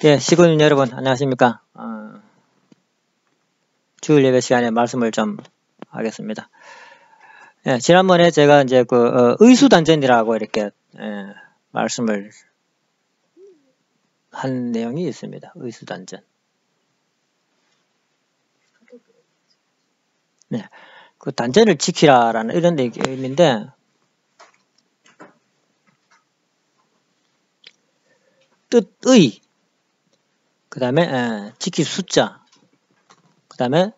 예, 시군 여러분, 안녕하십니까. 주일 예배 시간에 말씀을 좀 하겠습니다. 예, 지난번에 제가 이제 의수단전이라고 이렇게, 말씀을 한 내용이 있습니다. 의수단전. 네. 그 단전을 지키라라는 이런 얘기인데, 뜻의, 그 다음에, 지킬 숫자, 그 다음에,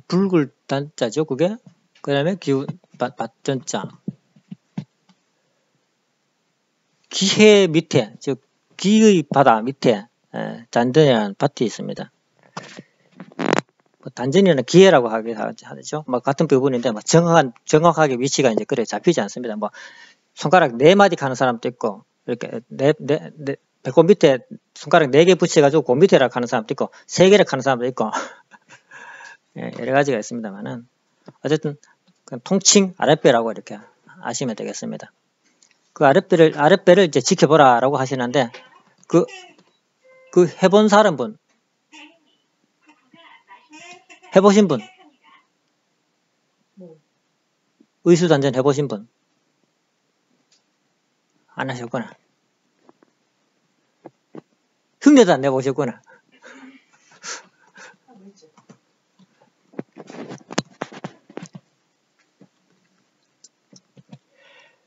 붉을 단자죠, 그게. 그 다음에 받전자. 기해 밑에, 즉, 기의 바다 밑에, 단전이라는 밭이 있습니다. 단전이나 기해라고 하죠. 뭐 같은 부분인데, 뭐 정확하게 위치가 이제 그래 잡히지 않습니다. 뭐 손가락 4마디 가는 사람도 있고, 이렇게 배꼽 밑에 손가락 4개 붙여가지고 그 밑에라 가는 사람도 있고, 3개를 가는 사람도 있고, 예, 여러 가지가 있습니다만은 어쨌든 통칭 아랫배라고 이렇게 아시면 되겠습니다. 그 아랫배를 이제 지켜보라라고 하시는데, 그 해본 사람분, 해보신 분, 의수단전 해보신 분 안 하셨구나. 흉내도 안 내보셨구나.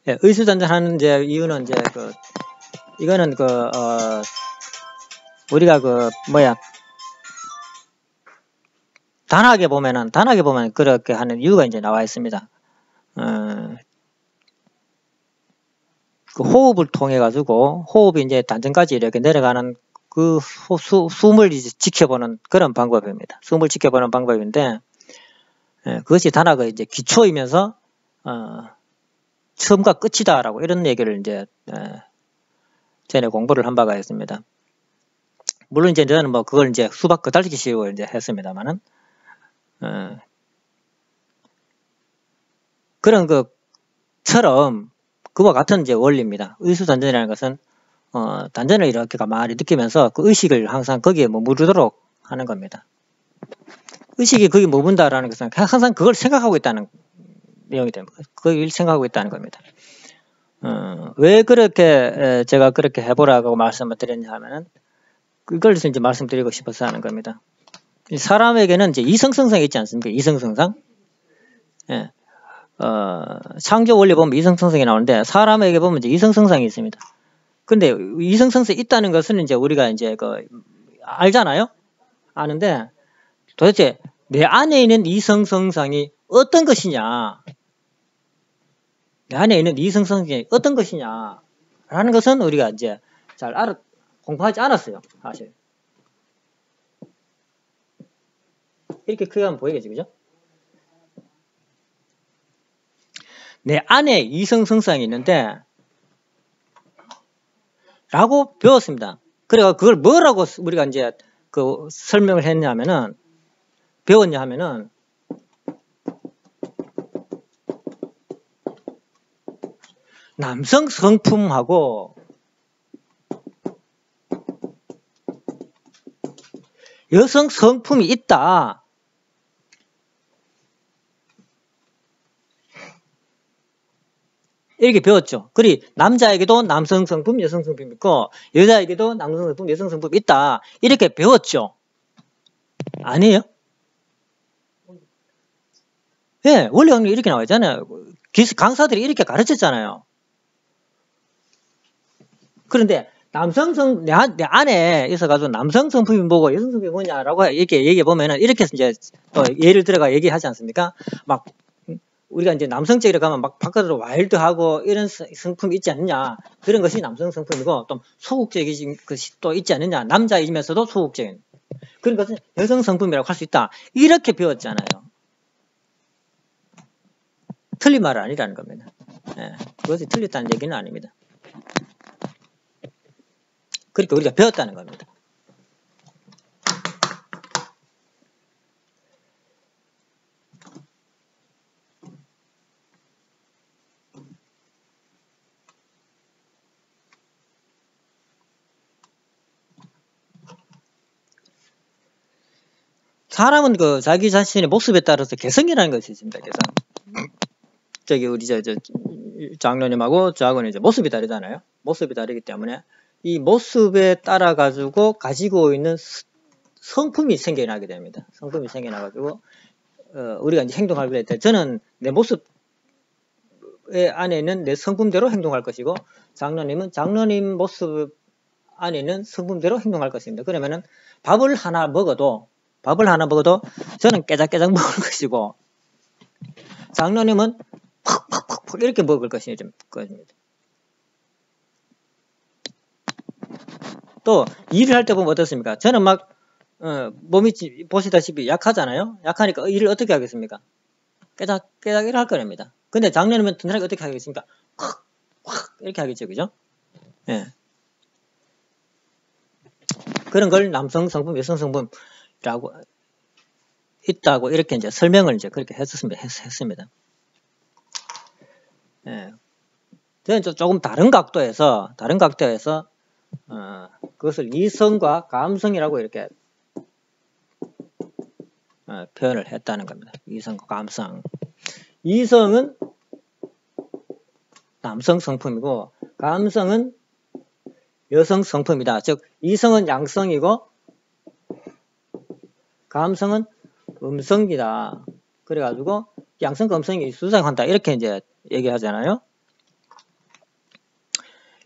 예, 의수단전 하는 이제 이유는 이제 이거는 우리가 단하게 보면은 그렇게 하는 이유가 이제 나와 있습니다. 그 호흡을 통해 가지고 호흡이 이제 단전까지 이렇게 내려가는 그 숨을 이제 지켜보는 그런 방법입니다. 숨을 지켜보는 방법인데, 그것이 단하가 이제 기초이면서 처음과 끝이다라고 이런 얘기를 이제 전에 공부를 한 바가 있습니다. 물론 이제 저는 뭐 그걸 이제 수박 겉핥기식으로 이제 했습니다만은 그런 것처럼 그와 같은 이제 원리입니다. 의수단전이라는 것은 단전을 이렇게 가만히 느끼면서 그 의식을 항상 거기에 머무르도록 하는 겁니다. 의식이 거기 머문다라는 것은 항상 그걸 생각하고 있다는 내용이 됩니다. 그걸 생각하고 있다는 겁니다. 왜 그렇게 제가 그렇게 해보라고 말씀을 드렸냐 하면은 그걸 이제 말씀드리고 싶어서 하는 겁니다. 사람에게는 이제 이성성상이 있지 않습니까? 이성성상. 예. 창조 원리 보면 이성성상이 나오는데 사람에게 보면 이제 이성성상이 있습니다. 근데 이성성상이 있다는 것은 이제 우리가 이제 알잖아요? 아는데 도대체 내 안에 있는 이성성상이 어떤 것이냐? 내 안에 있는 이성성상이 어떤 것이냐? 라는 것은 우리가 이제 잘 공부하지 않았어요. 사실. 이렇게 크게 하면 보이겠지, 그죠? 내 안에 이성성상이 있는데 라고 배웠습니다. 그래가 그걸 뭐라고 우리가 이제 설명을 했냐면은 배웠냐 하면은 남성 성품하고 여성 성품이 있다. 이렇게 배웠죠. 그리 남자에게도 남성 성품, 여성 성품이 있고 여자에게도 남성 성품, 여성 성품이 있다. 이렇게 배웠죠. 아니에요? 예, 원래 이렇게 나와 있잖아요. 강사들이 이렇게 가르쳤잖아요. 그런데 내 안에 있어가지고 남성 성품이 뭐고 여성 성품이 뭐냐라고 이렇게 얘기해 보면은 이렇게 이제 예를 들어가 얘기하지 않습니까? 막 우리가 이제 남성적으로 가면 막 바깥으로 와일드하고 이런 성품이 있지 않느냐. 그런 것이 남성 성품이고 또 소극적인 것이 또 있지 않느냐. 남자이면서도 소극적인. 그런 것은 여성 성품이라고 할 수 있다. 이렇게 배웠잖아요. 틀린 말은 아니라는 겁니다. 예, 그것이 틀렸다는 얘기는 아닙니다. 그러니까 우리가 배웠다는 겁니다. 사람은 그 자기 자신의 모습에 따라서 개성이라는 것이 있습니다. 개성. 저기 우리 저 장로님하고 저하고는 이제 모습이 다르잖아요. 모습이 다르기 때문에 이 모습에 따라 가지고 가지고 있는 성품이 생겨나게 됩니다. 성품이 생겨나 가지고 우리가 이제 행동할 때 저는 내 모습 안에는 내 성품대로 행동할 것이고 장로님은 장로님 모습 안에는 성품대로 행동할 것입니다. 그러면은 밥을 하나 먹어도 저는 깨작깨작 먹을 것이고 장로님은 팍팍팍 이렇게 먹을 것입니다. 또 일을 할 때 보면 어떻습니까? 저는 막 몸이 보시다시피 약하잖아요. 약하니까 일을 어떻게 하겠습니까? 깨작깨작 일을 할 거랍니다. 근데 장로님은 든든하게 어떻게 하겠습니까? 확 이렇게 하겠죠, 그죠? 예. 그런 걸 남성 성품, 여성 성품이라고 있다고 이렇게 이제 설명을 이제 그렇게 했습니다. 예. 저는 조금 다른 각도에서 그것을 이성과 감성이라고 이렇게 표현을 했다는 겁니다. 이성과 감성. 이성은 남성 성품이고 감성은 여성 성품이다. 즉 이성은 양성이고 감성은 음성이다. 그래가지고 양성과 음성이 수작한다. 이렇게 이제 얘기하잖아요.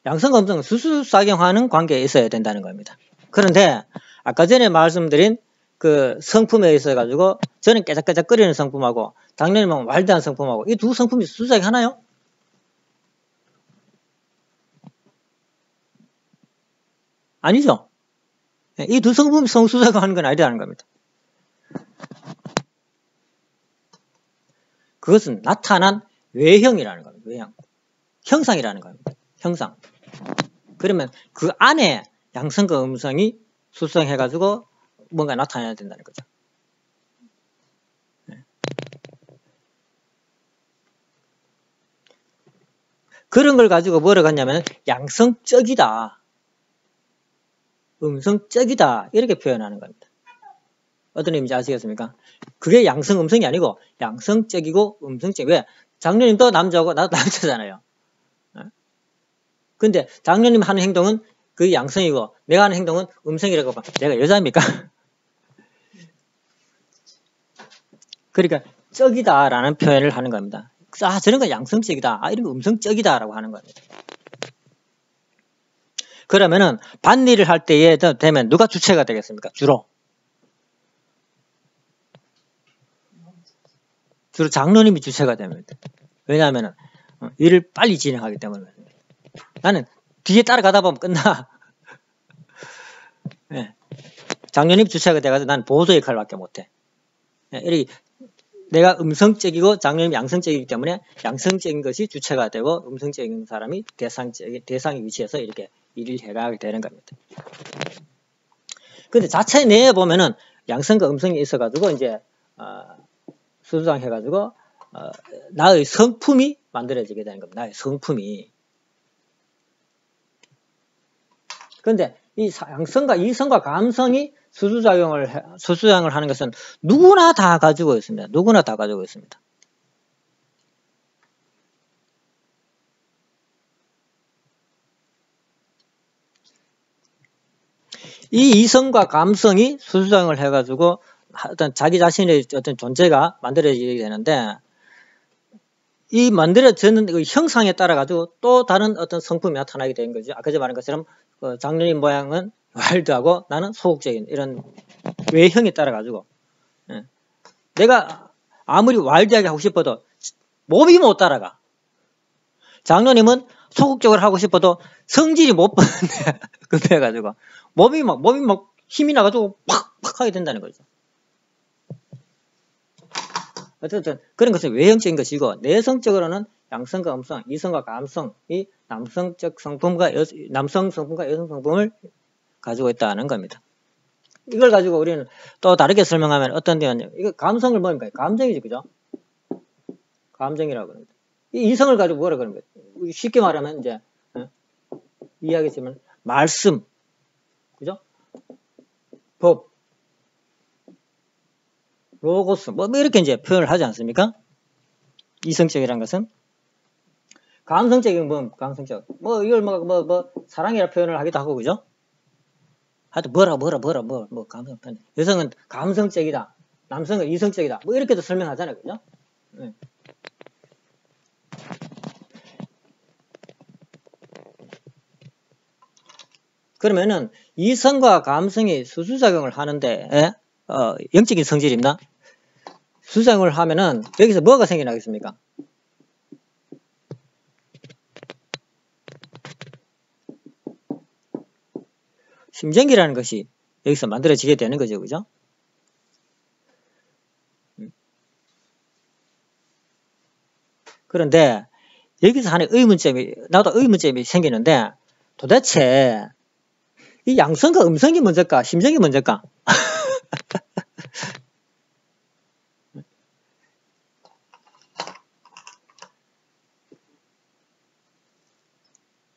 양성과 음성은 수수작용하는 관계에 있어야 된다는 겁니다. 그런데 아까 전에 말씀드린 그 성품에 있어 가지고 저는 깨작깨작 끓이는 성품하고 당연히 말대한 성품하고 이 두 성품이 수작하나요? 아니죠. 이 두 성품이 성수작용하는 건 아니라는 겁니다. 그것은 나타난 외형이라는 겁니다. 외형. 형상이라는 겁니다. 형상. 그러면 그 안에 양성과 음성이 수성해가지고 뭔가 나타내야 된다는 거죠. 그런 걸 가지고 뭐라고 하냐면 양성적이다. 음성적이다. 이렇게 표현하는 겁니다. 어떤 의미인지 아시겠습니까? 그게 양성, 음성이 아니고 양성적이고 음성적. 왜? 장로님도 남자고 나도 남자잖아요. 근데 장로님 하는 행동은 그 양성이고 내가 하는 행동은 음성이라고 봐. 내가 여자입니까? 그러니까 적이다라는 표현을 하는 겁니다. 저런 건 양성적이다. 이런 거 음성적이다라고 하는 겁니다. 그러면은 밭일을 할 때에 되면 누가 주체가 되겠습니까? 주로 장로님이 주체가 됩니다. 왜냐하면 일을 빨리 진행하기 때문에. 나는 뒤에 따라가다 보면 끝나. 네. 장로님 주체가 돼가지고 난 보조 역할밖에 못해. 네. 내가 음성적이고 장로님이 양성적이기 때문에 양성적인 것이 주체가 되고 음성적인 사람이 대상의 위치에서 이렇게 일을 해가게 되는 겁니다. 근데 자체 내에 보면은 양성과 음성이 있어가지고 이제 수주장해가지고 나의 성품이 만들어지게 되는 겁니다. 나의 성품이. 그런데 이 양성과 이성과 감성이 수주작용을 하는 것은 누구나 다 가지고 있습니다. 누구나 다 가지고 있습니다. 이 이성과 감성이 수주작용을 해가지고 어떤 자기 자신의 어떤 존재가 만들어지게 되는데 이 만들어지는 그 형상에 따라 가지고 또 다른 어떤 성품이 나타나게 되는 거죠. 아까 말한 것처럼 장로님 모양은 와일드하고 나는 소극적인 이런 외형에 따라 가지고 내가 아무리 와일드하게 하고 싶어도 몸이 못 따라가. 장로님은 소극적으로 하고 싶어도 성질이 못 받는데 급해가지고 몸이 막 힘이 나가지고 팍팍 하게 된다는 거죠. 어쨌든 그런 것은 외형적인 것이고 내성적으로는 양성과 음성, 이성과 감성이 남성 성품과 여성 성품을 가지고 있다는 겁니다. 이걸 가지고 우리는 또 다르게 설명하면 어떤 데는 이거 감성을 뭡니까? 감정이죠, 그죠? 감정이라고 그럽니다. 이 이성을 가지고 뭐라 그러는 거예요? 쉽게 말하면 이제 이야기했지만 말씀, 그죠? 법, 로고스, 뭐 이렇게 이제 표현을 하지 않습니까? 이성적이라는 것은. 감성적인 뭐, 감성적. 뭐, 이걸 사랑이라 표현을 하기도 하고, 그죠? 하여튼, 감성 표현. 여성은 감성적이다. 남성은 이성적이다. 뭐, 이렇게도 설명하잖아요, 그죠? 네. 그러면은, 이성과 감성이 수수작용을 하는데, 영적인 성질입니다. 수작용을 하면은, 여기서 뭐가 생겨나겠습니까? 심정기라는 것이 여기서 만들어지게 되는 거죠. 그죠? 그런데 여기서 하나의 나도 의문점이 생기는데 도대체 이 양성과 음성이 먼저일까? 심정이 먼저일까?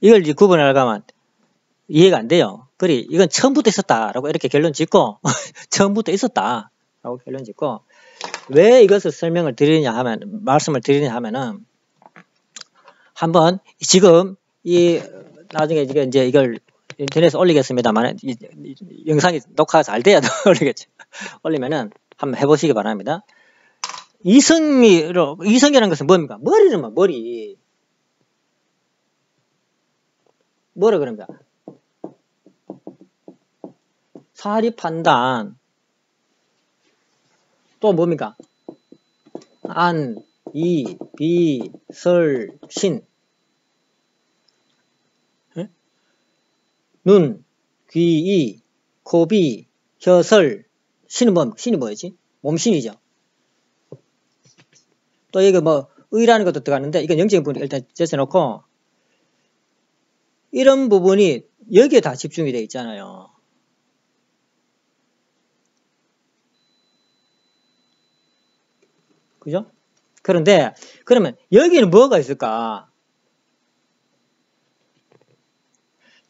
이걸 이제 구분하려고 하면 이해가 안 돼요. 그래, 이건 처음부터 있었다라고 이렇게 결론 짓고 처음부터 있었다라고 결론 짓고 왜 이것을 말씀을 드리냐 하면은 한번 지금 나중에 이제 이걸 인터넷에 올리겠습니다만 영상이 녹화가 잘 돼야 올리겠죠. 올리면은 한번 해보시기 바랍니다. 이성이라는 것은 뭡니까? 머리는 머리. 뭐라 그럽니까? 사리 판단. 또 뭡니까? 안, 이, 비, 설, 신. 눈, 귀, 이, 코, 비, 혀, 설. 신은 신이 뭐였지? 몸신이죠. 또 이거 의라는 것도 들어가는데 이건 영적인 부분이 일단 제쳐놓고 이런 부분이 여기에 다 집중이 되어 있잖아요. 그죠? 그런데 그러면 여기는 뭐가 있을까?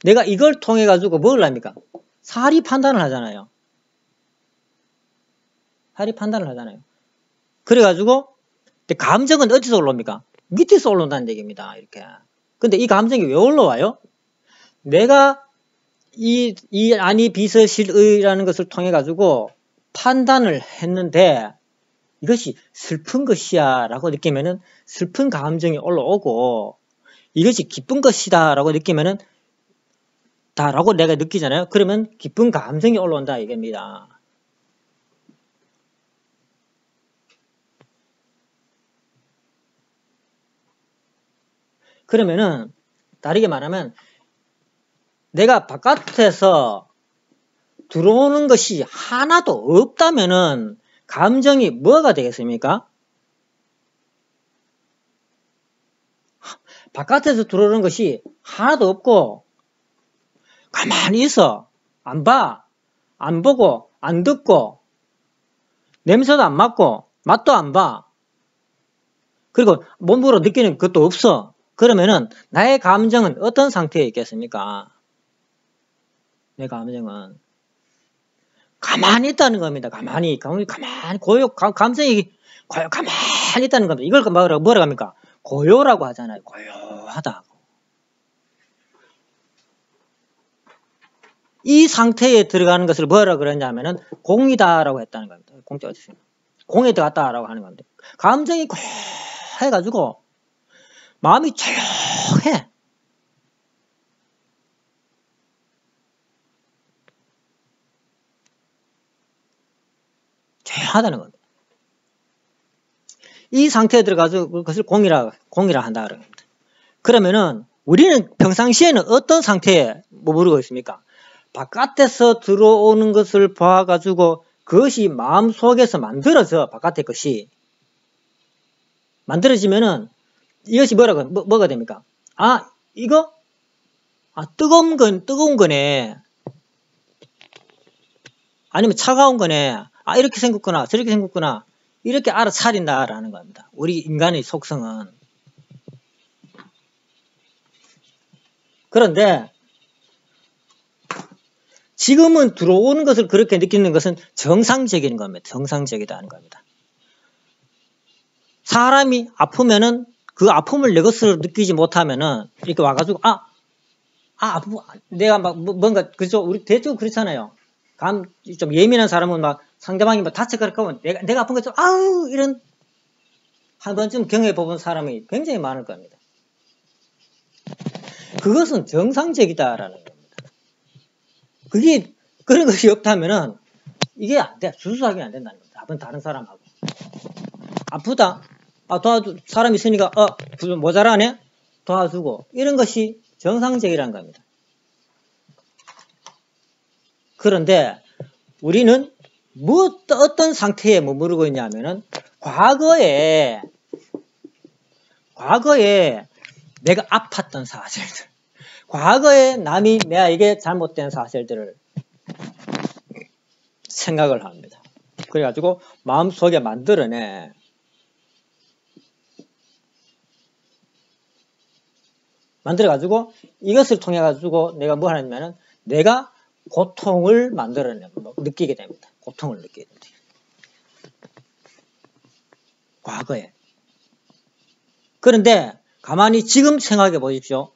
내가 이걸 통해 가지고 뭘 합니까? 사리 판단을 하잖아요. 사리 판단을 하잖아요. 그래가지고 감정은 어디서 올라옵니까? 밑에서 올라온다는 얘기입니다. 이렇게. 근데 이 감정이 왜 올라와요? 내가 아니 비서실의라는 것을 통해 가지고 판단을 했는데 이것이 슬픈 것이야 라고 느끼면은 슬픈 감정이 올라오고 이것이 기쁜 것이다 라고 느끼면은 다라고 내가 느끼잖아요. 그러면 기쁜 감정이 올라온다 이겁니다. 그러면은 다르게 말하면 내가 바깥에서 들어오는 것이 하나도 없다면은 감정이 뭐가 되겠습니까? 바깥에서 들어오는 것이 하나도 없고 가만히 있어. 안 봐. 안 보고 안 듣고 냄새도 안 맡고 맛도 안 봐. 그리고 몸으로 느끼는 것도 없어. 그러면은 나의 감정은 어떤 상태에 있겠습니까? 내 감정은 가만히 있다는 겁니다. 가만히 감정이 가만히 있다는 겁니다. 이걸 뭐라고 합니까? 고요라고 하잖아요. 고요하다. 이 상태에 들어가는 것을 뭐라고 그러냐면은 공이다라고 했다는 겁니다. 공자 어디 있어요? 공에 들어갔다라고 하는 겁니다. 감정이 고요해가지고 마음이 조용해. 조용하다는 겁니다. 이 상태에 들어가서 그것을 공이라 한다 그럽니다. 그러면은 우리는 평상시에는 어떤 상태에 머무르고 있습니까? 바깥에서 들어오는 것을 봐가지고 그것이 마음속에서 만들어져 바깥의 것이 만들어지면은 이것이 뭐가 됩니까? 아 이거 뜨거운 거네. 아니면 차가운 거네. 이렇게 생겼구나 저렇게 생겼구나 이렇게 알아차린다라는 겁니다. 우리 인간의 속성은. 그런데 지금은 들어오는 것을 그렇게 느끼는 것은 정상적인 겁니다. 정상적이다는 겁니다. 사람이 아프면은 그 아픔을 내 것으로 느끼지 못하면은 이렇게 와가지고 내가 막 뭔가 그죠? 우리 대충 그렇잖아요. 좀 예민한 사람은 막 상대방이 막 다쳐갈까 하면 내가 아픈 것처럼 아우 이런 한 번쯤 경험해 본 사람이 굉장히 많을 겁니다. 그것은 정상적이다라는 겁니다. 그게 그런 것이 없다면은 이게 안 돼. 수수하게 안 된다는 겁니다. 다른 사람하고 아프다. 도와주 사람이 있으니까 모자라네. 도와주고 이런 것이 정상적이라는 겁니다. 그런데 우리는 어떤 상태에 머무르고 있냐면은 과거에 내가 아팠던 사실들, 과거에 남이 내가 잘못된 사실들을 생각을 합니다. 그래가지고 마음속에 만들어가지고 이것을 통해가지고 내가 뭐 하냐면은 내가 고통을 느끼게 됩니다. 고통을 느끼게 됩니다. 과거에. 그런데 가만히 지금 생각해 보십시오.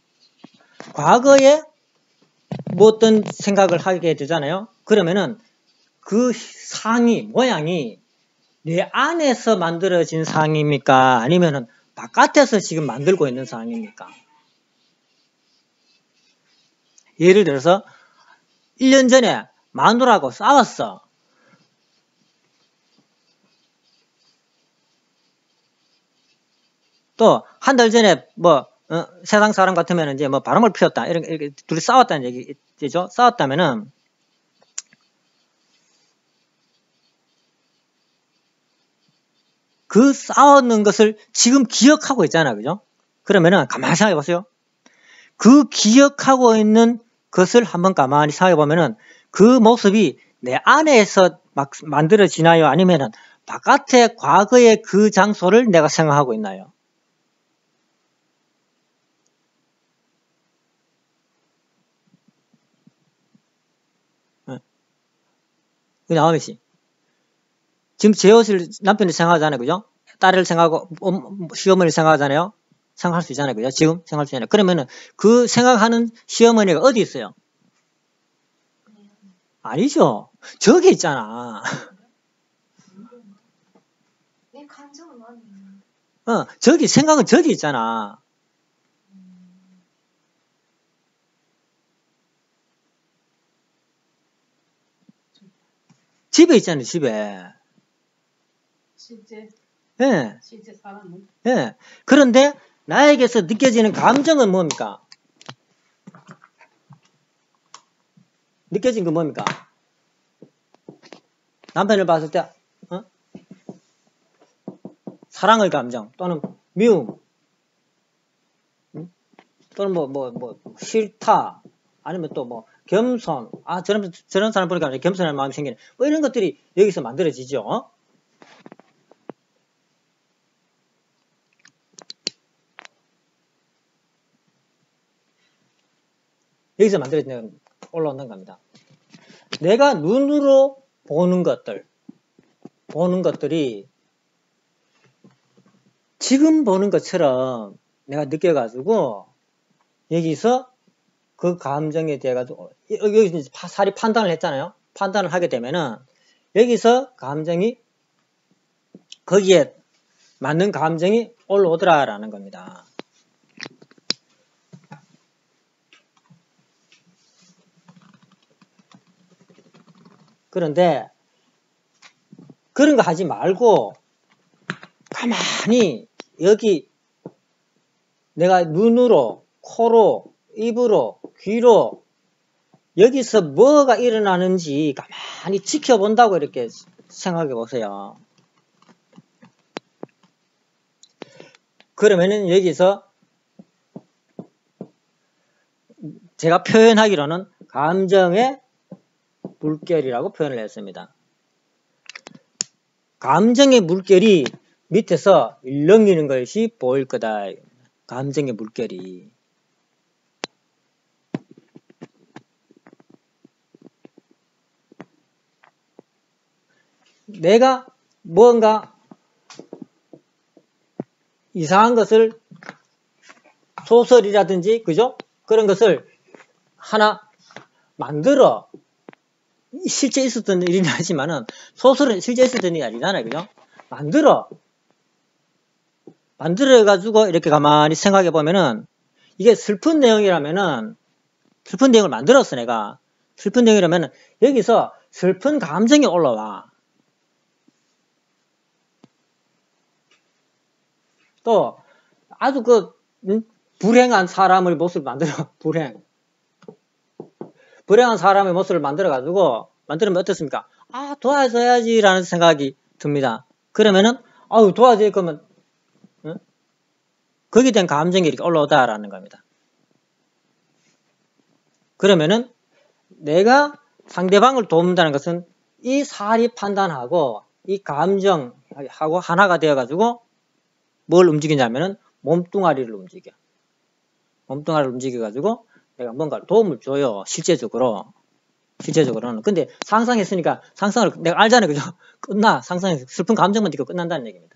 과거에 뭐 어떤 생각을 하게 되잖아요. 그러면은 그 모양이 내 안에서 만들어진 상입니까? 아니면은 바깥에서 지금 만들고 있는 상입니까? 예를 들어서 1년 전에 마누라하고 싸웠어. 또 한 달 전에 세상 사람 같으면 이제 바람을 피웠다. 이렇게 둘이 싸웠다는 얘기죠. 싸웠다면은 그 싸우는 것을 지금 기억하고 있잖아. 그죠? 그러면은 가만히 생각해 보세요. 그 기억하고 있는 것을 한번 가만히 생각해 보면은 그 모습이 내 안에서 막 만들어지나요? 아니면은 바깥의 과거의 그 장소를 내가 생각하고 있나요? 나오미 씨. 지금 제 옷을 남편이 생각하잖아요. 그죠? 딸을 생각하고, 시어머니를 생각하잖아요. 생각할 수 있잖아요. 그죠? 지금 생각할 수 있잖아요. 그러면은 그 생각하는 시어머니가 어디 있어요? 아니죠. 저기 있잖아. 생각은 저기 있잖아. 집에 있잖아요. 집에. 실제 예. 실제 사람은 예. 그런데 나에게서 느껴지는 감정은 뭡니까? 느껴진 건 뭡니까? 남편을 봤을 때 사랑의 감정 또는 미움 또는 싫다 아니면 또 겸손 저런 사람 보니까 겸손한 마음이 생기네 이런 것들이 여기서 만들어지죠. 여기서 만들어지는 올라온다는 겁니다. 내가 눈으로 보는 것들이 지금 보는 것처럼 내가 느껴가지고 여기서 그 감정에 대해 가지고 여기서 살이 판단을 했잖아요. 판단을 하게 되면은 여기서 감정이 거기에 맞는 감정이 올라오더라라는 겁니다. 그런데 그런 거 하지 말고 가만히 여기 내가 눈으로, 코로, 입으로, 귀로 여기서 뭐가 일어나는지 가만히 지켜본다고 이렇게 생각해 보세요. 그러면은 여기서 제가 표현하기로는 감정의 물결이라고 표현을 했습니다. 감정의 물결이 밑에서 일렁이는 것이 보일 거다. 감정의 물결이. 내가 뭔가 이상한 것을 소설이라든지 그죠? 그런 것을 하나 만들어 실제 있었던 일이긴 하지만은 소설은 실제 있었던 일이 아니잖아요. 그죠? 만들어가지고 이렇게 가만히 생각해 보면은 이게 슬픈 내용이라면은 슬픈 내용을 만들었어 내가. 슬픈 내용이라면은 여기서 슬픈 감정이 올라와. 또 아주 불행한 사람의 모습을 만들어. 불행한 사람의 모습을 만들어가지고 만들면 어떻습니까? 아 도와줘야지라는 생각이 듭니다. 그러면은 아유 도와줄 거면 거기에 대한 감정이 이렇게 올라오다라는 겁니다. 그러면은 내가 상대방을 돕는다는 것은 이 사리 판단하고 이 감정하고 하나가 되어가지고 뭘 움직이냐면은 몸뚱아리를 움직여. 몸뚱아리를 움직여가지고 내가 뭔가 도움을 줘요. 실제적으로는. 근데 상상했으니까 상상을 내가 알잖아요. 그죠? 끝나. 상상해서 슬픈 감정만 느끼고 끝난다는 얘기입니다.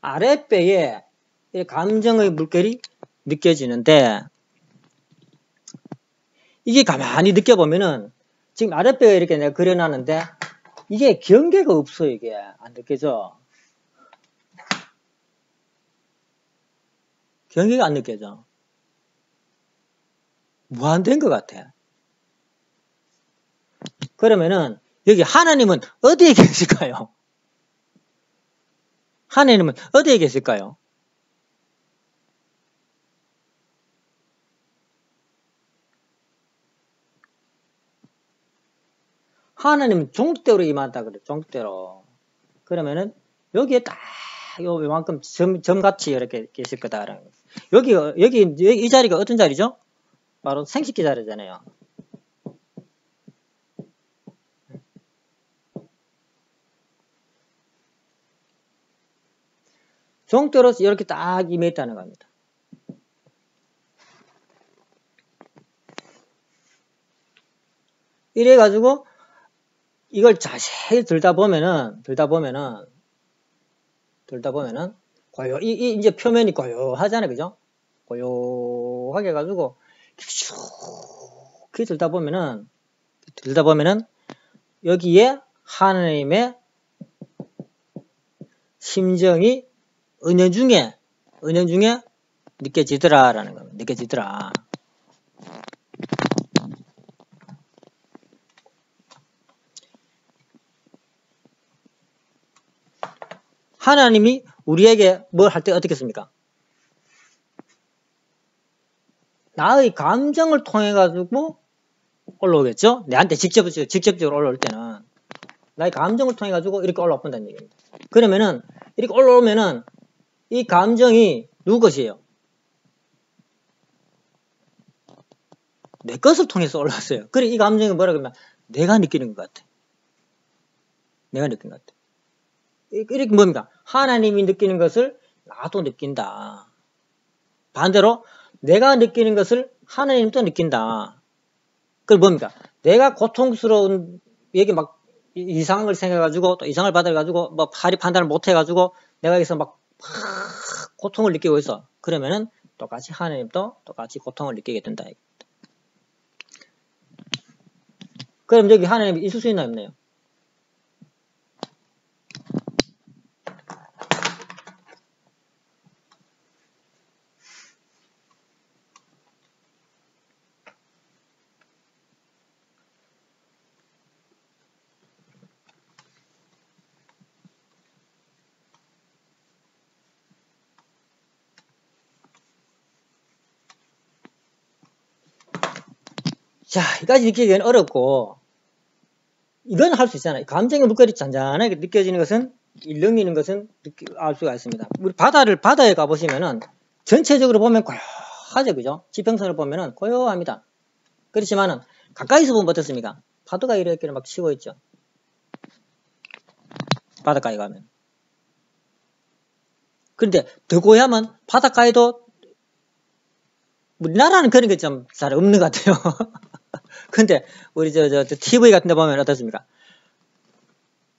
아랫배에 감정의 물결이 느껴지는데 이게 가만히 느껴보면은 지금 아랫배에 이렇게 내가 그려놨는데 이게 경계가 없어. 이게 안 느껴져. 경계가 안 느껴져. 무한된 것 같아. 그러면은 여기 하나님은 어디에 계실까요? 하나님은 어디에 계실까요? 하나님은 종대로 임한다 그래. 종대로. 그러면은 여기에 딱 요만큼 점같이 이렇게 계실 거다라는 거예요. 여기 이 자리가 어떤 자리죠? 바로 생식기 자리잖아요. 종대로서 이렇게 딱 임해 있다는 겁니다. 이래가지고 이걸 자세히 들다 보면은 이제 표면이 고요하잖아요. 그죠? 고요하게 해가지고 쭉 들다 보면은 여기에 하나님의 심정이 은연중에 느껴지더라라는 겁니다. 느껴지더라. 하나님이 우리에게 뭘 할 때 어떻게 습니까? 나의 감정을 통해 가지고 올라오겠죠? 내한테 직접적으로 올라올 때는 나의 감정을 통해 가지고 이렇게 올라온다는 얘기입니다. 그러면은 이렇게 올라오면은 이 감정이 누구 것이에요? 내 것을 통해서 올라왔어요. 그래 이 감정이 뭐라 그러면 내가 느끼는 것 같아. 이렇게 뭡니까? 하나님이 느끼는 것을 나도 느낀다. 반대로 내가 느끼는 것을 하나님도 느낀다. 그럼 뭡니까? 내가 고통스러운 얘기 막 이상한 걸 생각해가지고 또 이상을 받아가지고 뭐 파리 판단을 못해가지고 내가 여기서 막 고통을 느끼고 있어. 그러면은 똑같이 하나님도 똑같이 고통을 느끼게 된다. 그럼 여기 하나님이 있을 수 있나요? 없나요? 자, 여기까지 느끼기는 어렵고 이건 할 수 있잖아요. 감정의 물결이 잔잔하게 느껴지는 것은 일렁이는 것은 알 수가 있습니다. 우리 바다에 가보시면은 전체적으로 보면 고요하죠. 그죠? 지평선을 보면은 고요합니다. 그렇지만은 가까이서 보면 어떻습니까? 파도가 이렇게 막 치고 있죠. 바닷가에 가면. 그런데 더 고야면 바닷가에도 우리나라는 그런 게 좀 잘 없는 것 같아요. 근데 우리 저 TV 같은 데 보면 어떻습니까?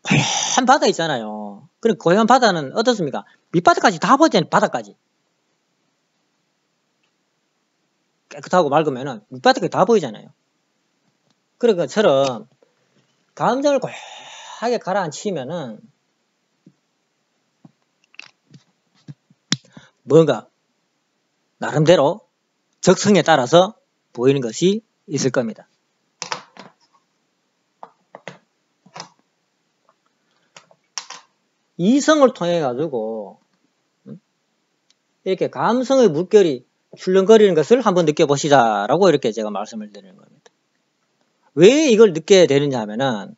고얀 바다 있잖아요. 그럼 고얀 바다는 어떻습니까? 밑바닥까지 다 보이잖아요. 바닥까지. 깨끗하고 맑으면은 밑바닥까지 다 보이잖아요. 그런 것처럼 감정을 고하게 가라앉히면은 뭔가 나름대로 적성에 따라서 보이는 것이 있을 겁니다. 이성을 통해 가지고 이렇게 감성의 물결이 출렁거리는 것을 한번 느껴보시자라고 이렇게 제가 말씀을 드리는 겁니다. 왜 이걸 느껴야 되느냐 하면은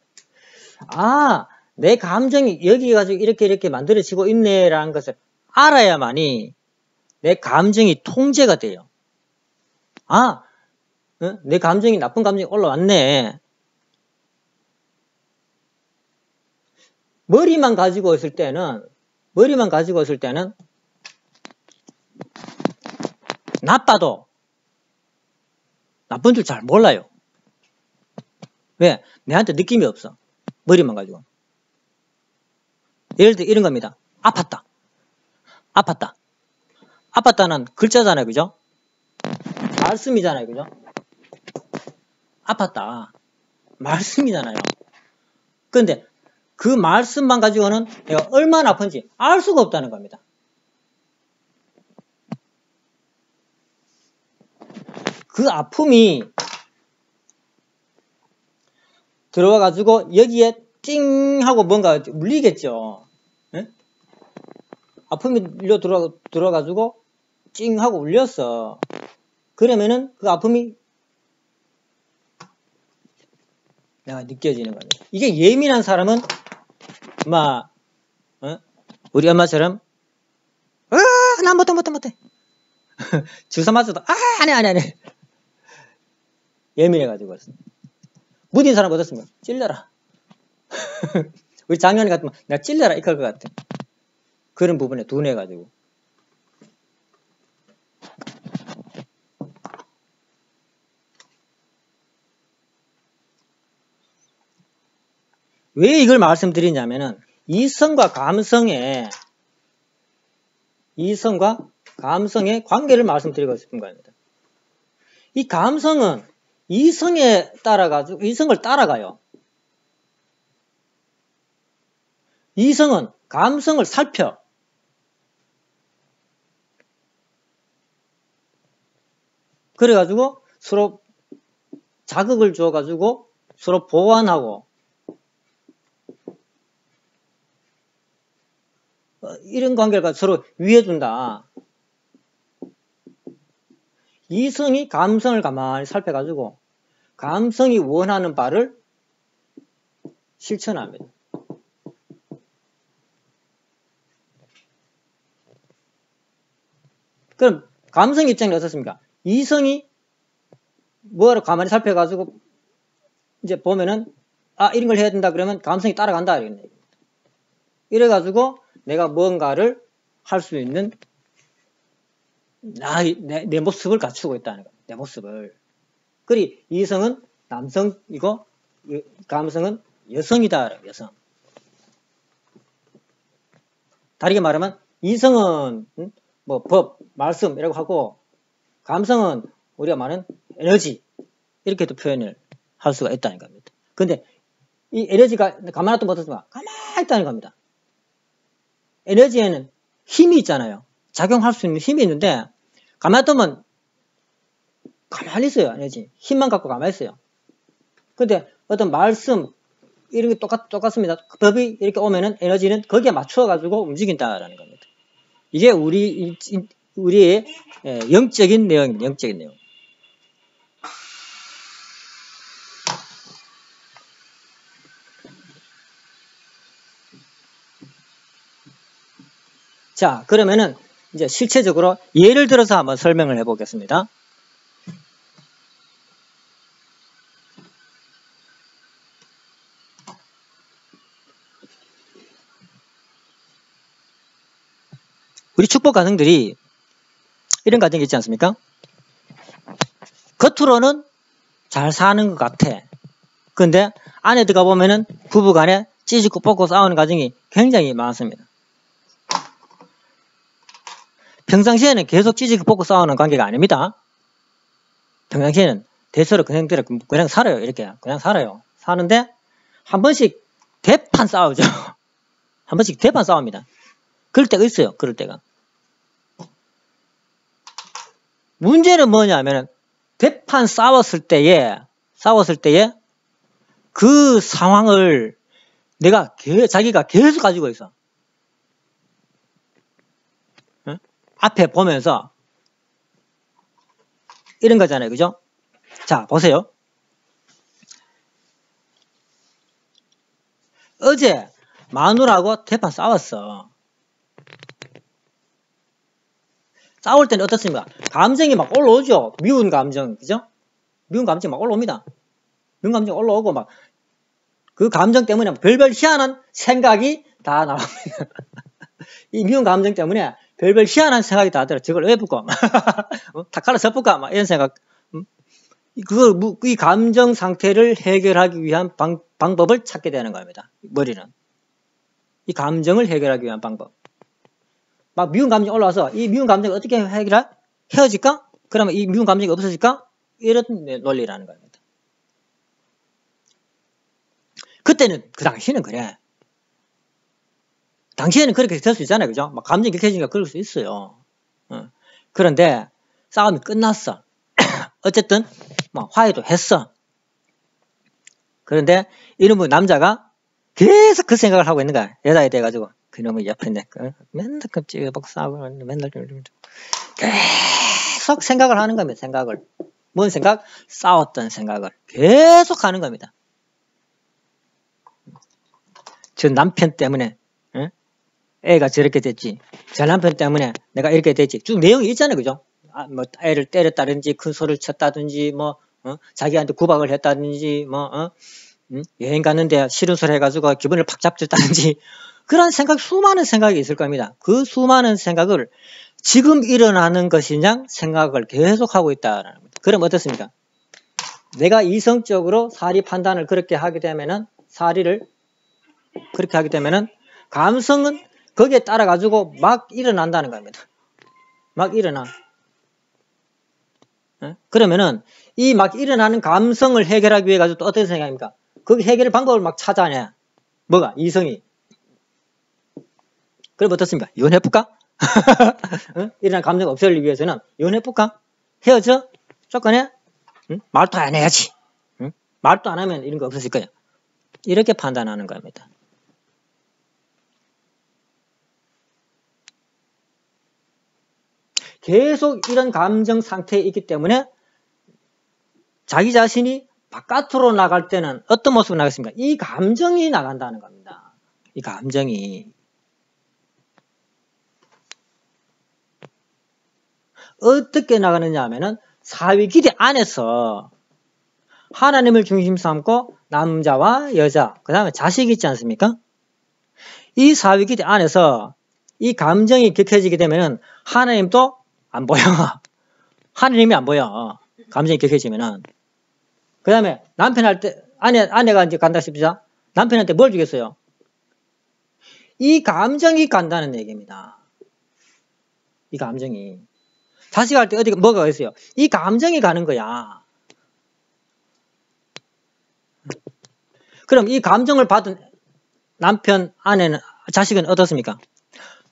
내 감정이 여기 가지고 이렇게 만들어지고 있네라는 것을 알아야만이 내 감정이 통제가 돼요. 내 감정이 나쁜 감정이 올라왔네. 머리만 가지고 있을 때는 나빠도 나쁜 줄 잘 몰라요. 왜? 내한테 느낌이 없어. 머리만 가지고. 예를 들어 이런 겁니다. 아팠다는 글자잖아요. 그죠? 말씀이잖아요. 그죠? 아팠다. 말씀이잖아요. 그런데 그 말씀만 가지고는 내가 얼마나 아픈지 알 수가 없다는 겁니다. 그 아픔이 들어와가지고 여기에 띵 하고 뭔가 울리겠죠. 예? 아픔이 들어와가지고 찡 하고 울렸어. 그러면은 그 아픔이 내가 느껴지는 겁니다. 이게 예민한 사람은 우리 엄마처럼 난 못해 주사 맞아도 안해 예민해가지고 무딘 사람 어떻습니까? 찔려라. 우리 장년이 같으면 내가 찔려라 이렇게 할 것 같아. 그런 부분에 둔해가지고. 왜 이걸 말씀드리냐면은 이성과 감성의 관계를 말씀드리고 싶은 겁니다. 이 감성은 이성을 따라가요. 이성은 감성을 살펴. 그래가지고 서로 자극을 줘가지고 서로 보완하고 이런 관계가 서로 위해준다. 이성이 감성을 가만히 살펴가지고 감성이 원하는 바를 실천합니다. 그럼 감성 입장이 어떻습니까? 이성이 뭐를 가만히 살펴가지고 이제 보면은 이런 걸 해야 된다 그러면 감성이 따라간다 이런 얘기입니다. 이래가지고 내가 뭔가를 할 수 있는 내 모습을 갖추고 있다는 거예요. 내 모습을. 그리 이성은 남성이고 감성은 여성이다. 여성. 다르게 말하면 이성은 법, 말씀 이라고 하고 감성은 우리가 말하는 에너지 이렇게도 표현을 할 수가 있다는 겁니다. 근데 이 에너지가 가만히 놔두면 어떻습니까? 가만히 있다는 겁니다. 에너지에는 힘이 있잖아요. 작용할 수 있는 힘이 있는데 가만히 놔두면 가만히 있어요. 에너지. 힘만 갖고 가만히 있어요. 근데 어떤 말씀 이런 게 똑같습니다. 법이 이렇게 오면은 에너지는 거기에 맞춰가지고 움직인다라는 겁니다. 이게 우리의 영적인 내용입니다. 영적인 내용. 자, 그러면은 이제 실체적으로 예를 들어서 한번 설명을 해보겠습니다. 우리 축복 가정들이 이런 가정이 있지 않습니까? 겉으로는 잘 사는 것 같아. 근데 안에 들어가 보면은 부부 간에 찌질고 뽑고 싸우는 가정이 굉장히 많습니다. 평상시에는 계속 찌질고 뽑고 싸우는 관계가 아닙니다. 평상시에는 대서로 그냥 살아요. 이렇게 그냥 살아요. 사는데 한 번씩 대판 싸우죠. 한 번씩 대판 싸웁니다. 그럴 때가 있어요. 그럴 때가. 문제는 뭐냐면은 대판 싸웠을 때에 그 상황을 자기가 계속 가지고 있어. 응? 앞에 보면서 이런 거잖아요. 그죠? 자, 보세요. 어제 마누라하고 대판 싸웠어. 싸울 때는 어떻습니까? 감정이 막 올라오죠. 미운 감정, 그죠? 미운 감정이 막 올라옵니다. 미운 감정이 올라오고 막 그 감정 때문에 별별 희한한 생각이 다 나옵니다. 이 미운 감정 때문에 별별 희한한 생각이 다 들어. 저걸 왜 붙고 탁칼라 섞을까? 막 이런 생각. 이 감정 상태를 해결하기 위한 방법을 찾게 되는 겁니다. 머리는. 이 감정을 해결하기 위한 방법. 막 미운 감정이 올라와서 이 미운 감정을 어떻게 헤어질까? 그러면 이 미운 감정이 없어질까? 이런 논리라는 겁니다. 그때는 그 당시에는 그래. 당시에는 그렇게 될 수 있잖아요. 그죠? 막 감정이 격해지니까 그럴 수 있어요. 그런데 싸움이 끝났어. 어쨌든 뭐 화해도 했어. 그런데 이놈의 남자가 계속 그 생각을 하고 있는 거야. 여자에 대해가지고. 그놈의 옆에 맨날 껍질박 싸우고 맨날 계속 생각을 하는 겁니다. 생각을. 뭔 생각? 싸웠던 생각을 계속 하는 겁니다. 저 남편 때문에 애가 저렇게 됐지. 저 남편 때문에 내가 이렇게 됐지. 쭉 내용이 있잖아요. 그죠? 뭐 애를 때렸다든지 큰 소리를 쳤다든지 뭐 자기한테 구박을 했다든지 뭐 여행 갔는데 싫은 소리 해가지고 기분을 팍 잡쳤다든지 그런 생각, 수많은 생각이 있을 겁니다. 그 수많은 생각을 지금 일어나는 것이냐 생각을 계속하고 있다라는 겁니다. 그럼 어떻습니까? 내가 이성적으로 사리 판단을 그렇게 하게 되면은 감성은 거기에 따라 가지고 막 일어난다는 겁니다. 막 일어나. 그러면은 이 막 일어나는 감성을 해결하기 위해 가지고 또 어떤 생각입니까? 그 해결 방법을 막 찾아내. 뭐가? 이성이. 그럼 어떻습니까? 이혼해볼까? 일어난 감정 없애기 위해서는 이혼해볼까? 헤어져? 조건해? 말도 안 해야지. 말도 안 하면 이런 거 없어질 거야. 이렇게 판단하는 겁니다. 계속 이런 감정 상태에 있기 때문에 자기 자신이 바깥으로 나갈 때는 어떤 모습으로 나가겠습니까? 이 감정이 나간다는 겁니다. 이 감정이. 어떻게 나가느냐 하면은 사위기대 안에서 하나님을 중심 삼고 남자와 여자, 그 다음에 자식이 있지 않습니까? 이 사위기대 안에서 이 감정이 격해지게 되면은 하나님도 안 보여. 하나님이 안 보여. 감정이 격해지면은. 그 다음에 아내가 이제 간다 싶자 남편한테 뭘 주겠어요? 이 감정이 간다는 얘기입니다. 이 감정이. 자식할 때 뭐가 있어요? 이 감정이 가는 거야. 그럼 이 감정을 받은 남편, 아내는, 자식은 어떻습니까?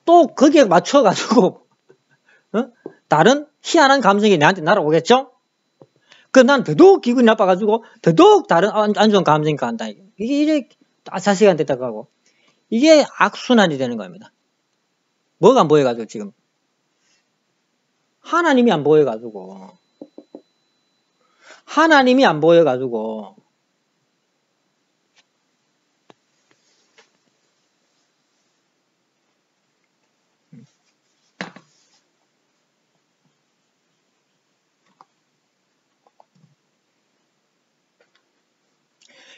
또 거기에 맞춰가지고, 다른 희한한 감정이 나한테 날아오겠죠? 그럼 난 더더욱 기분이 나빠가지고, 더더욱 다른 안 좋은 감정이 간다. 이게 자식한테 다가가고, 이게 악순환이 되는 겁니다. 뭐가 안 보여가지고, 지금. 하나님이 안 보여가지고,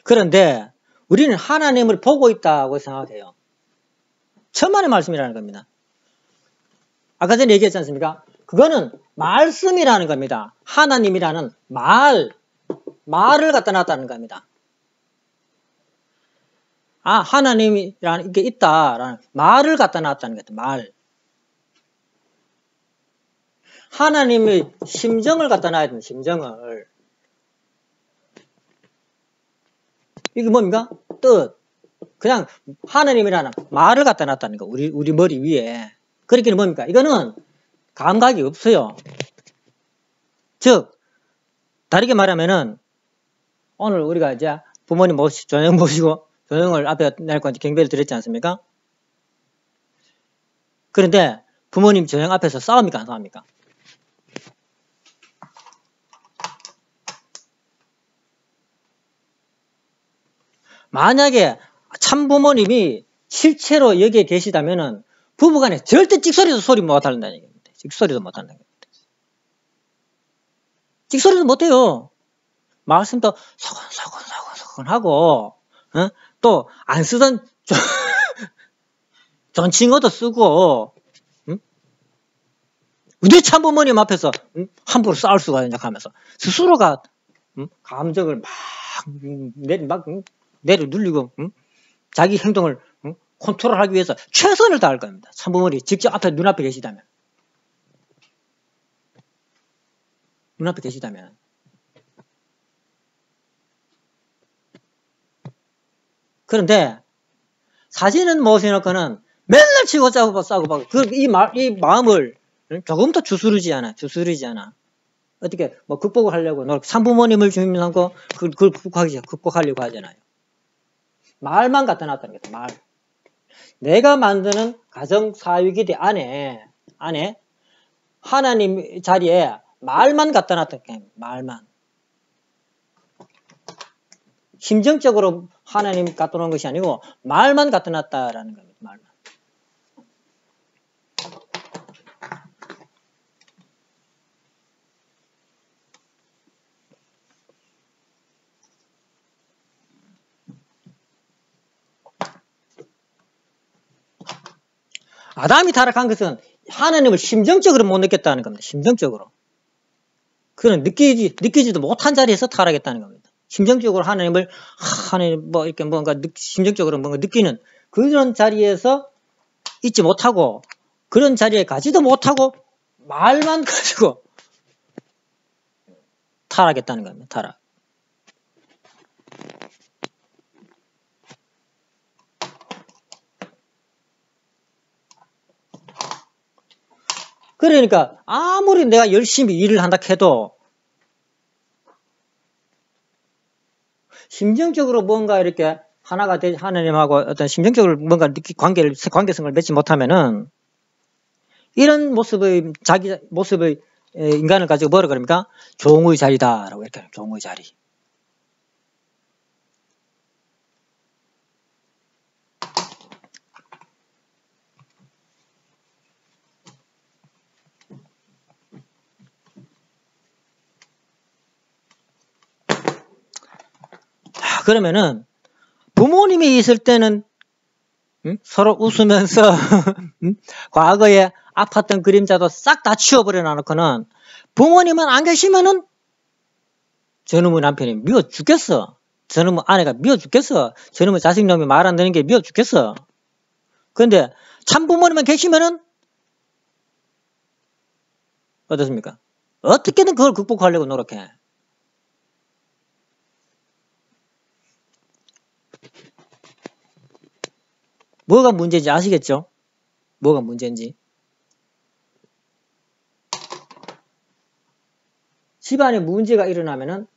그런데 우리는 하나님을 보고 있다고 생각해요. 천만의 말씀이라는 겁니다. 아까 전에 얘기했지 않습니까? 그거는 말씀이라는 겁니다. 하나님이라는 말을 갖다 놨다는 겁니다. 아, 하나님이라는 게 있다라는 말을 갖다 놨다는 거죠. 말. 하나님의 심정을 갖다 놔야 됩니다. 심정을. 이게 뭡니까? 뜻. 그냥 하나님이라는 말을 갖다 놨다는 거. 우리 머리 위에. 그렇기는 뭡니까? 이거는 감각이 없어요. 즉, 다르게 말하면은 오늘 우리가 이제 부모님 저녁 모시고 저녁을 앞에 내고 경배를 드렸지 않습니까? 그런데 부모님 저녁 앞에서 싸웁니까? 안 싸웁니까? 만약에 참부모님이 실체로 여기에 계시다면은 부부간에 절대 찍소리도 소리 못 한다는 얘기입니다. 찍소리도 못 한다는 겁니다. 찍소리도 못 해요. 말씀도 소곤소곤 하고, 또 안 쓰던 존칭어도 쓰고, 우리 참부모님 앞에서 함부로 싸울 수가 있냐 하면서 스스로가 감정을 막 내려눌리고 자기 행동을 컨트롤하기 위해서 최선을 다할 겁니다. 참부모님이 직접 앞에 눈앞에 계시다면. 눈앞에 계시다면. 그런데 사진은 모셔놓고는 맨날 치고 싸우고 이 마음을 조금 더 주스르지 않아. 어떻게 뭐 극복을 하려고 참부모님을 주님 삼고 그걸 극복하려고 하잖아요. 말만 갖다 놨다는 거죠. 말. 내가 만드는 가정 사유기대 안에 하나님 자리에 말만 갖다 놨다는 거예요. 말만. 심정적으로 하나님 갖다 놓은 것이 아니고 말만 갖다 놨다라는 겁니다. 말만. 아담이 타락한 것은 하나님을 심정적으로 못 느꼈다는 겁니다. 심정적으로. 그는 느끼지도 못한 자리에서 타락했다는 겁니다. 심정적으로 하나님 이렇게 심정적으로 뭔가 느끼는 그런 자리에서 있지 못하고 그런 자리에 가지도 못하고 말만 가지고 타락했다는 겁니다. 타락. 그러니까 아무리 내가 열심히 일을 한다 해도 심정적으로 뭔가 이렇게 하나가 하나님하고 어떤 심정적으로 뭔가 관계성을 맺지 못하면은 이런 모습의 인간을 가지고 뭐라 그럽니까? 종의 자리다라고 이렇게 하는 종의 자리. 그러면은 부모님이 있을 때는 서로 웃으면서 과거에 아팠던 그림자도 싹 다 치워버려 놔놓고는 부모님은 안 계시면은 저놈의 남편이 미워 죽겠어. 저놈의 아내가 미워 죽겠어. 저놈의 자식놈이 말 안 듣는 게 미워 죽겠어. 그런데 참부모님만 계시면은 어떻습니까? 어떻게든 그걸 극복하려고 노력해. 뭐가 문제인지 아시겠죠? 뭐가 문제인지. 집안에 문제가 일어나면은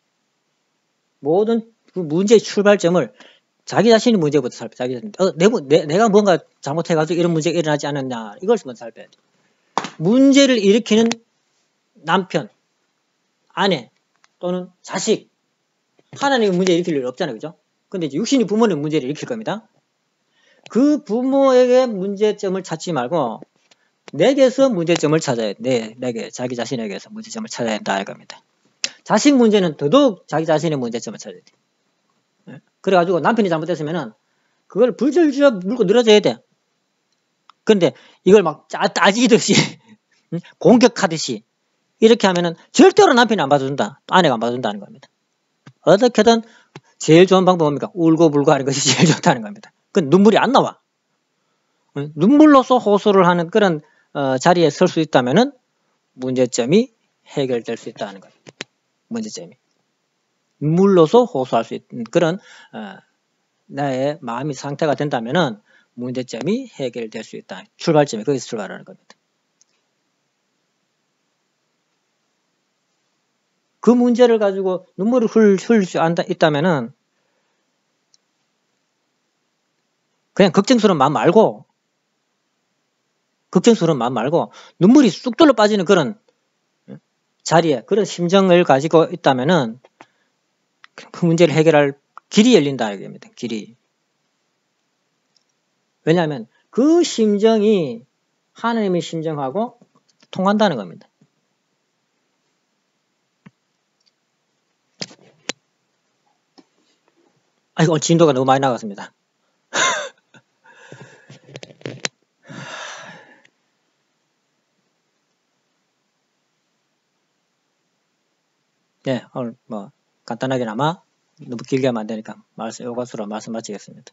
모든 그 문제의 출발점을 자기 자신의 문제부터 살펴. 내가 뭔가 잘못해가지고 이런 문제가 일어나지 않았냐. 이걸 먼저 살펴야 돼. 문제를 일으키는 남편, 아내 또는 자식. 하나님은 문제 일으킬 일 없잖아요. 그죠? 근데 이제 육신이 부모는 문제를 일으킬 겁니다. 그 부모에게 문제점을 찾지 말고 내게서 문제점을 찾아야 돼. 자기 자신에게서 문제점을 찾아야 된다 이겁니다. 자식 문제는 더더욱 자기 자신의 문제점을 찾아야 돼. 그래가지고 남편이 잘못했으면은 그걸 불철주야 물고 늘어져야 돼. 그런데 이걸 막 따지듯이 공격하듯이 이렇게 하면은 절대로 남편이 안 받아준다. 아내가 안 받아준다는 겁니다. 어떻게든 제일 좋은 방법은 뭡니까? 울고불고 하는 것이 제일 좋다는 겁니다. 그 눈물이 안 나와. 눈물로서 호소를 하는 그런 자리에 설 수 있다면은 문제점이 해결될 수 있다는 겁니다. 문제점이. 눈물로서 호소할 수 있는 그런 나의 마음의 상태가 된다면은 문제점이 해결될 수 있다. 출발점이 거기서 출발하는 겁니다. 그 문제를 가지고 눈물을 흘릴 수 있다면은 그냥 걱정스러운 마음 말고 눈물이 쑥 돌러 빠지는 그런 자리에 그런 심정을 가지고 있다면은 그 문제를 해결할 길이 열린다 이겁니다. 길이. 왜냐하면 그 심정이 하나님의 심정하고 통한다는 겁니다. 아이고, 진도가 너무 많이 나갔습니다. 네, 오늘 간단하게나마 너무 길게 하면 안 되니까 이것으로 말씀 마치겠습니다.